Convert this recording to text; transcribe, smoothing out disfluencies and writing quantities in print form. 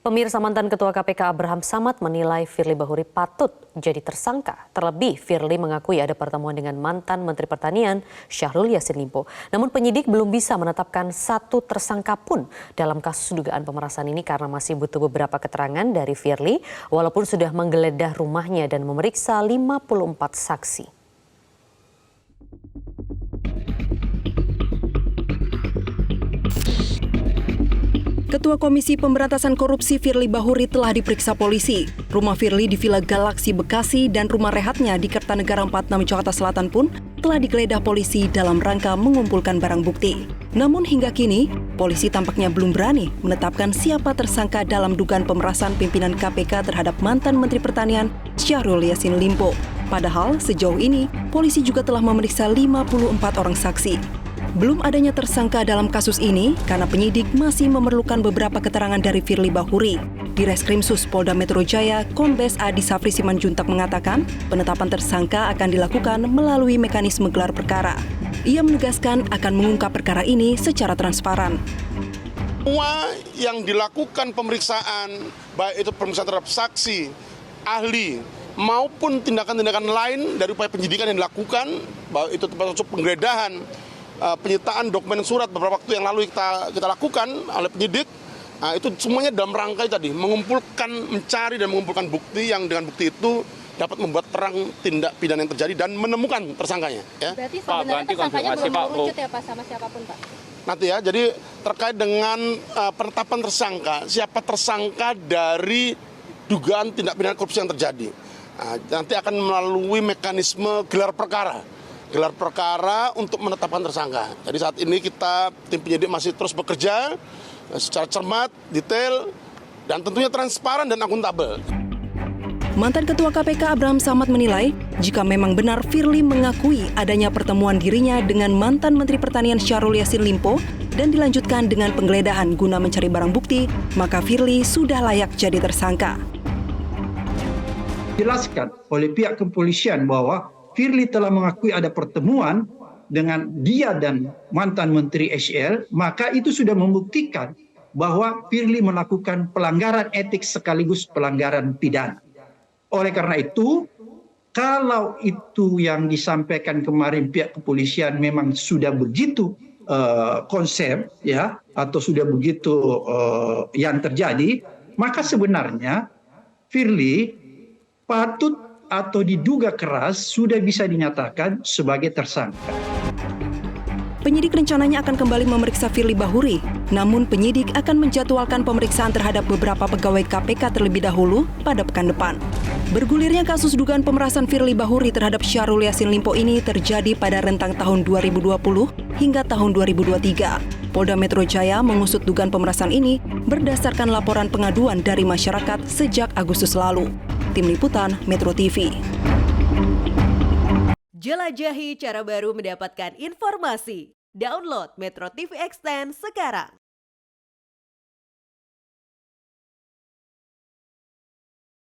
Pemirsa, mantan Ketua KPK Abraham Samad menilai Firly Bahuri patut jadi tersangka. Terlebih, Firly mengakui ada pertemuan dengan mantan Menteri Pertanian Syahrul Yassin Limpo. Namun penyidik belum bisa menetapkan satu tersangka pun dalam kasus dugaan pemerasan ini karena masih butuh beberapa keterangan dari Firly, walaupun sudah menggeledah rumahnya dan memeriksa 54 saksi. Ketua Komisi Pemberantasan Korupsi Firly Bahuri telah diperiksa polisi. Rumah Firly di Villa Galaksi Bekasi dan rumah rehatnya di Kertanegara 46 Jakarta Selatan pun telah digeledah polisi dalam rangka mengumpulkan barang bukti. Namun hingga kini, polisi tampaknya belum berani menetapkan siapa tersangka dalam dugaan pemerasan pimpinan KPK terhadap mantan Menteri Pertanian Syahrul Yassin Limpo. Padahal sejauh ini, polisi juga telah memeriksa 54 orang saksi. Belum adanya tersangka dalam kasus ini karena penyidik masih memerlukan beberapa keterangan dari Firly Bahuri. Di Reskrimsus Polda Metro Jaya, Kombes Adi Safri Simanjuntak mengatakan penetapan tersangka akan dilakukan melalui mekanisme gelar perkara. Ia menegaskan akan mengungkap perkara ini secara transparan. Semua yang dilakukan pemeriksaan, baik itu pemeriksaan terhadap saksi, ahli, maupun tindakan-tindakan lain dari upaya penyidikan yang dilakukan, baik itu termasuk penggeledahan, penyitaan dokumen surat beberapa waktu yang lalu kita lakukan oleh penyidik, itu semuanya dalam rangka tadi mencari dan mengumpulkan bukti yang dengan bukti itu dapat membuat terang tindak pidana yang terjadi dan menemukan tersangkanya. Ya. Berarti sebenarnya tersangkanya belum mengerucut ya Pak sama siapapun Pak? Nanti ya, jadi terkait dengan penetapan tersangka, siapa tersangka dari dugaan tindak pidana korupsi yang terjadi, nanti akan melalui mekanisme gelar perkara untuk menetapkan tersangka. Jadi saat ini tim penyidik masih terus bekerja secara cermat, detail, dan tentunya transparan dan akuntabel. Mantan Ketua KPK Abraham Samad menilai, jika memang benar Firly mengakui adanya pertemuan dirinya dengan mantan Menteri Pertanian Syahrul Yassin Limpo dan dilanjutkan dengan penggeledahan guna mencari barang bukti, maka Firly sudah layak jadi tersangka. Jelaskan oleh pihak kepolisian bahwa Firly telah mengakui ada pertemuan dengan dia dan mantan Menteri SL, maka itu sudah membuktikan bahwa Firly melakukan pelanggaran etik sekaligus pelanggaran pidana. Oleh karena itu, kalau itu yang disampaikan kemarin pihak kepolisian memang sudah begitu konsep ya, atau sudah begitu yang terjadi, maka sebenarnya Firly patut atau diduga keras sudah bisa dinyatakan sebagai tersangka. Penyidik rencananya akan kembali memeriksa Firly Bahuri, namun penyidik akan menjadwalkan pemeriksaan terhadap beberapa pegawai KPK terlebih dahulu pada pekan depan. Bergulirnya kasus dugaan pemerasan Firly Bahuri terhadap Syahrul Yassin Limpo ini terjadi pada rentang tahun 2020 hingga tahun 2023. Polda Metro Jaya mengusut dugaan pemerasan ini berdasarkan laporan pengaduan dari masyarakat sejak Agustus lalu. Tim Liputan Metro TV. Jelajahi cara baru mendapatkan informasi. Download Metro TV Extend sekarang.